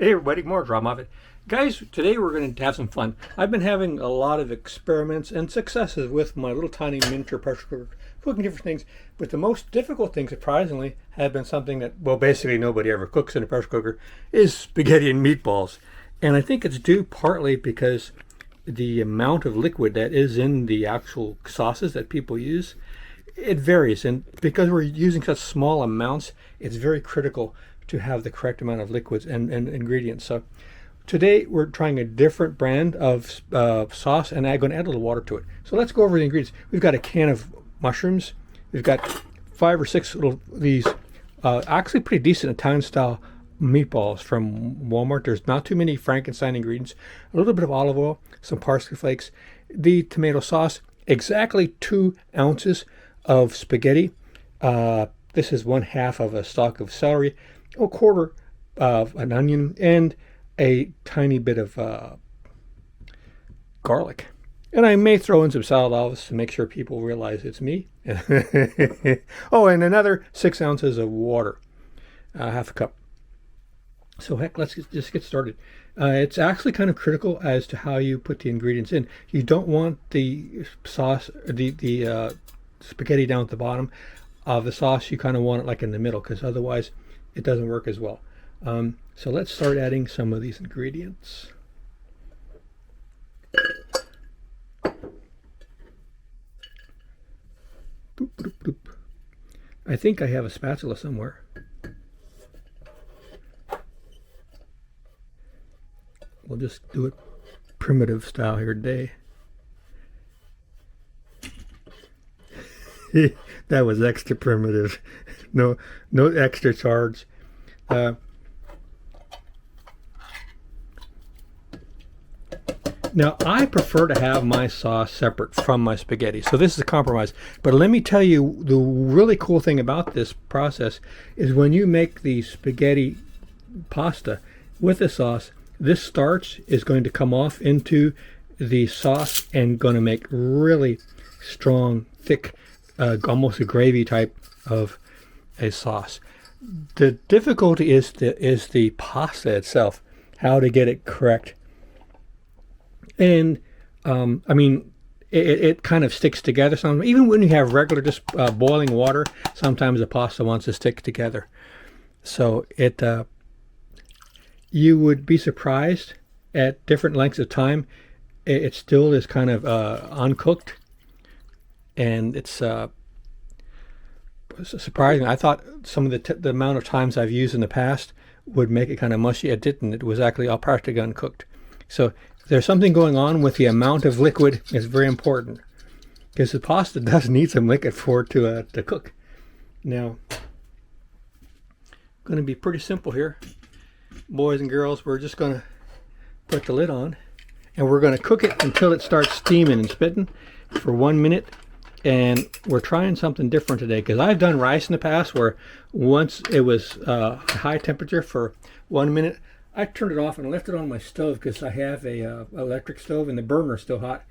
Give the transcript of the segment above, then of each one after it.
Hey everybody, more Robb Moffat. Guys, today we're going to have some fun. I've been having a lot of experiments and successes with my little tiny miniature pressure cooker, cooking different things. But the most difficult thing, surprisingly, have been something that, well, basically nobody ever cooks in a pressure cooker, is spaghetti and meatballs. And I think it's due partly because the amount of liquid that is in the actual sauces that people use, it varies. And because we're using such small amounts, it's very critical to have the correct amount of liquids and ingredients. So today we're trying a different brand of sauce, and I'm going to add a little water to it. So let's go over the ingredients. We've got a can of mushrooms. We've got 5 or 6 little these actually pretty decent Italian style meatballs from Walmart. There's not too many Frankenstein ingredients. A little bit of olive oil, some parsley flakes, the tomato sauce, exactly 2 ounces of spaghetti. This is 1/2 of a stalk of celery, a quarter of an onion, and a tiny bit of garlic. And I may throw in some salad olives to make sure people realize it's me. Oh, and another 6 ounces of water, 1/2 cup. So heck, let's just get started. It's actually kind of critical as to how you put the ingredients in. You don't want the sauce, the spaghetti down at the bottom of the sauce. You kind of want it like in the middle, because otherwise it doesn't work as well. So let's start adding some of these ingredients. Boop, boop, boop. I think I have a spatula somewhere. We'll just do it primitive style here today. That was extra primitive. No extra charge. Now, I prefer to have my sauce separate from my spaghetti, so this is a compromise. But let me tell you, the really cool thing about this process is when you make the spaghetti pasta with the sauce, this starch is going to come off into the sauce and going to make really strong, thick, almost a gravy type of a sauce. The difficulty is the pasta itself, how to get it correct. And I mean, it kind of sticks together sometimes. Even when you have regular just boiling water, sometimes the pasta wants to stick together. So you would be surprised at different lengths of time. It still is kind of uncooked, and it's surprising. I thought some of the amount of times I've used in the past would make it kind of mushy. It didn't. It was actually all practically uncooked. So there's something going on with the amount of liquid. It's very important, because the pasta does need some liquid for it to cook. Now, going to be pretty simple here, boys and girls. We're just going to put the lid on, and we're going to cook it until it starts steaming and spitting for 1 minute. And we're trying something different today, because I've done rice in the past where once it was high temperature for 1 minute, I turned it off and left it on my stove, because I have a electric stove and the burner is still hot.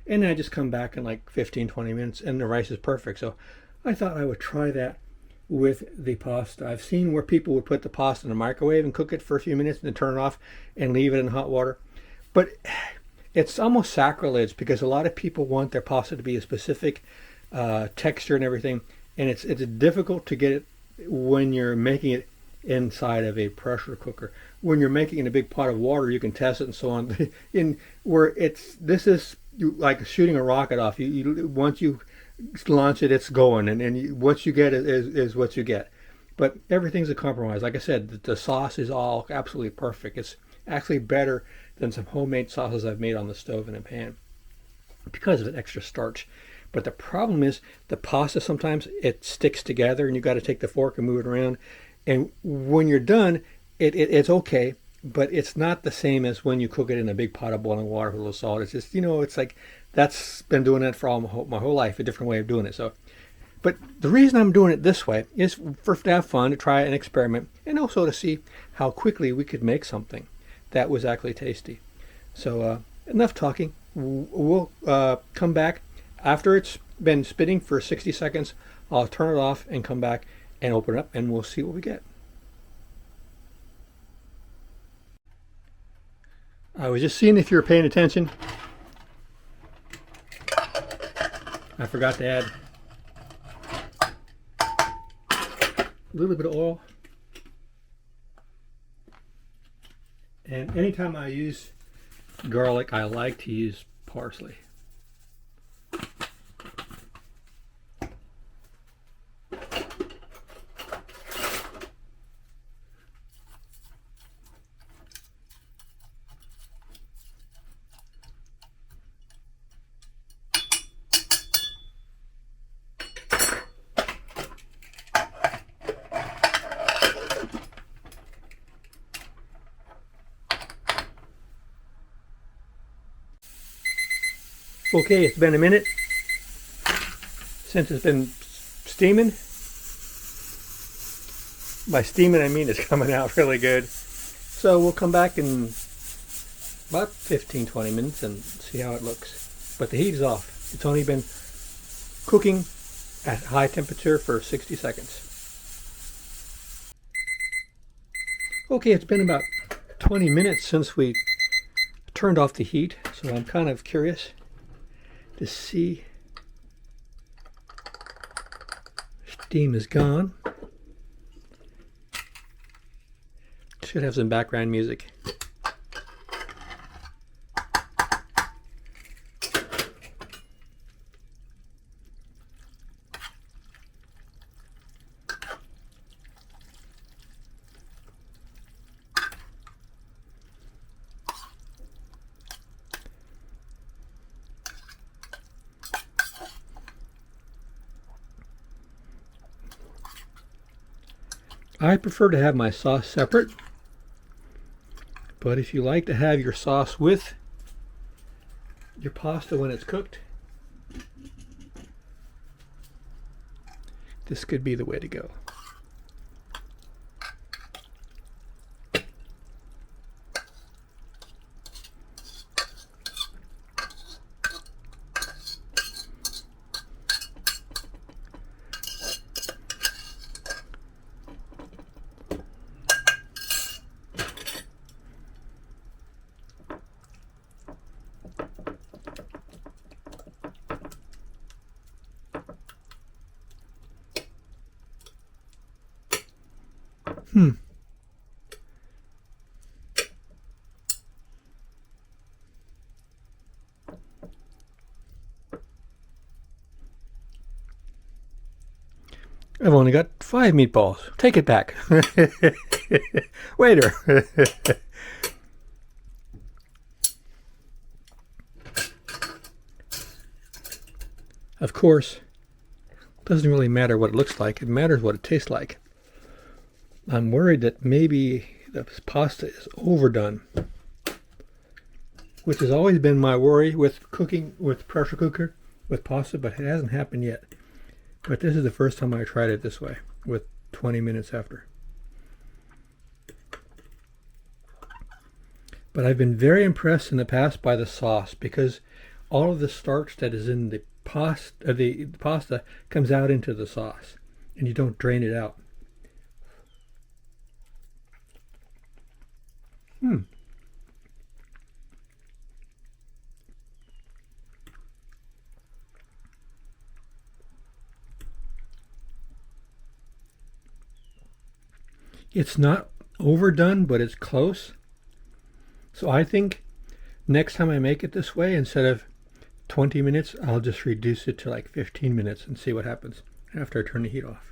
And then I just come back in like 15-20 minutes and the rice is perfect. So I thought I would try that with the pasta. I've seen where people would put the pasta in the microwave and cook it for a few minutes and then turn it off and leave it in hot water. But it's almost sacrilege, because a lot of people want their pasta to be a specific texture and everything, and it's difficult to get it when you're making it inside of a pressure cooker. When you're making it in a big pot of water, you can test it and so on. In where this is like shooting a rocket off. You once you launch it, it's going, and what you get is what you get. But everything's a compromise. Like I said, the sauce is all absolutely perfect. It's actually better than some homemade sauces I've made on the stove in a pan, because of the extra starch. But the problem is the pasta, sometimes it sticks together and you got to take the fork and move it around. And when you're done, it's okay, but it's not the same as when you cook it in a big pot of boiling water with a little salt. It's just, it's like, that's been doing that for all my whole life, a different way of doing it. So, but the reason I'm doing it this way is to have fun, to try an experiment, and also to see how quickly we could make something that was actually tasty. So enough talking. We'll come back after it's been spitting for 60 seconds. I'll turn it off and come back and open it up, and we'll see what we get. I was just seeing if you were paying attention. I forgot to add a little bit of oil. And anytime I use garlic, I like to use parsley. Okay, it's been a minute since it's been steaming. By steaming, I mean it's coming out really good. So we'll come back in about 15-20 minutes and see how it looks. But the heat is off. It's only been cooking at high temperature for 60 seconds. Okay, it's been about 20 minutes since we turned off the heat, so I'm kind of curious to see. Steam is gone. Should have some background music. I prefer to have my sauce separate, but if you like to have your sauce with your pasta when it's cooked, this could be the way to go. I've only got 5 meatballs. Take it back. Waiter. Of course, it doesn't really matter what it looks like. It matters what it tastes like. I'm worried that maybe the pasta is overdone, which has always been my worry with cooking with pressure cooker with pasta, but it hasn't happened yet. But this is the first time I tried it this way, with 20 minutes after. But I've been very impressed in the past by the sauce, because all of the starch that is in the pasta comes out into the sauce, and you don't drain it out. It's not overdone, but it's close. So I think next time I make it this way, instead of 20 minutes, I'll just reduce it to like 15 minutes and see what happens after I turn the heat off.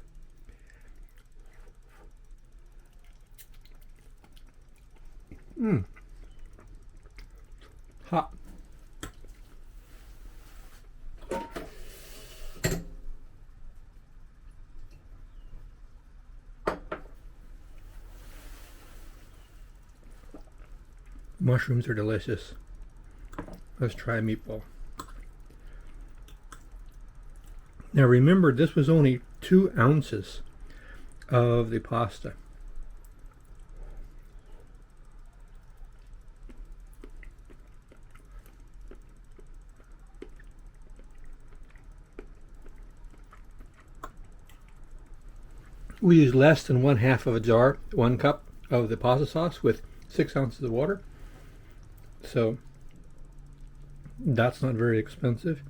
Hot. Mushrooms are delicious. Let's try a meatball. Now remember, this was only 2 ounces of the pasta. We use less than 1/2 of a jar, 1 cup of the pasta sauce with 6 ounces of water. So that's not very expensive.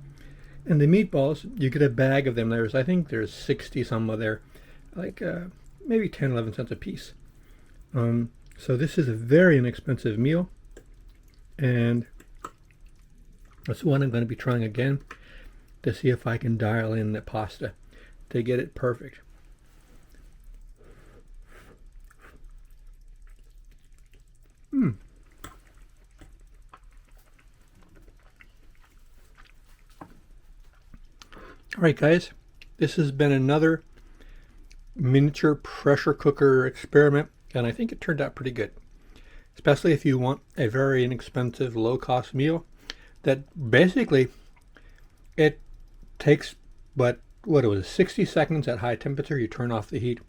And the meatballs, you get a bag of them. I think there's 60 some of there, like maybe 10, 11 cents a piece. So this is a very inexpensive meal, and that's one I'm going to be trying again to see if I can dial in the pasta to get it perfect. All right, guys, this has been another miniature pressure cooker experiment, and I think it turned out pretty good, especially if you want a very inexpensive, low-cost meal that basically it takes what it was 60 seconds at high temperature. You turn off the heat,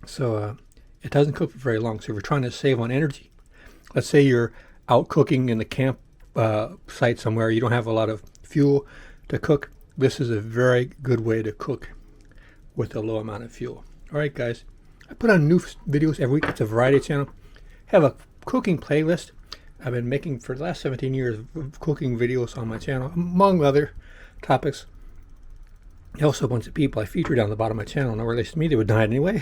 so it doesn't cook for very long. So if you're trying to save on energy, let's say you're out cooking in the camp site somewhere, you don't have a lot of fuel to cook, this is a very good way to cook with a low amount of fuel. All right, guys, I put on new videos every week. It's a variety channel. I have a cooking playlist I've been making for the last 17 years of cooking videos on my channel, among other topics. Also, a bunch of people I feature down the bottom of my channel no relation to me, they would die anyway.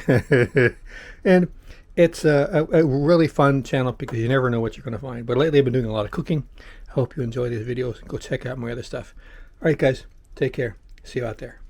And it's a really fun channel because you never know what you're going to find. But lately I've been doing a lot of cooking. I hope you enjoy these videos and go check out my other stuff. All right, guys, take care. See you out there.